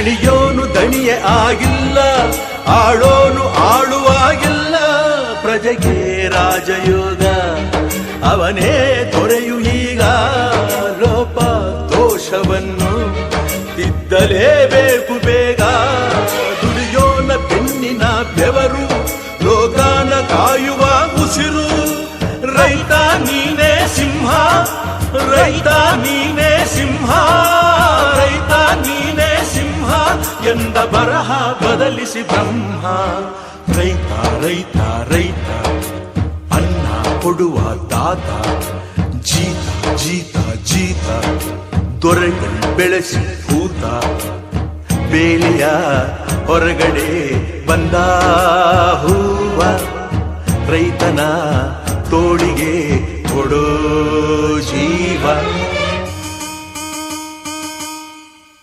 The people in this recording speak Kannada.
ದಣಿಯೋನು ದಣಿಯೇ ಆಗಿಲ್ಲ, ಆಳೋನು ಆಳುವಾಗಿಲ್ಲ. ಪ್ರಜೆಗೆ ರಾಜಯೋಗ ಅವನೇ ದೊರೆಯು ಈಗ. ಲೋಪ ದೋಷವನ್ನು ತಿದ್ದಲೇಬೇಕು ಬೇಗ. ದುಡಿಯೋನ ಬೆನ್ನಿನ ಬೆವರು ಲೋಕಾನ ಕಾಯುವ ಉಸಿರು. ರೈತ ನೀನೇ ಸಿಂಹ, ರೈತ ನೀನೇ ಸಿಂಹ, ರೈತ ನೀನೇ ಸಿಂಹ ಎಂದ ಬರಹ ಬದಲಿಸಿ ಬ್ರಹ್ಮ. ರೈತ ರೈತ ರೈತ ಅನ್ನ ಕೊಡುವ ದಾತ. ಜೀತ ಜೀತ ಜೀತ ದೊರೆಗಳು ಬೆಳೆಸಿ ಭೂತ. ಬೇಲಿಯ ಹೊರಗಡೆ ಬಂದ ಹೂವ, ರೈತನ ತೋಳಿಗೆ ಕೊಡೋ ಜೀವ.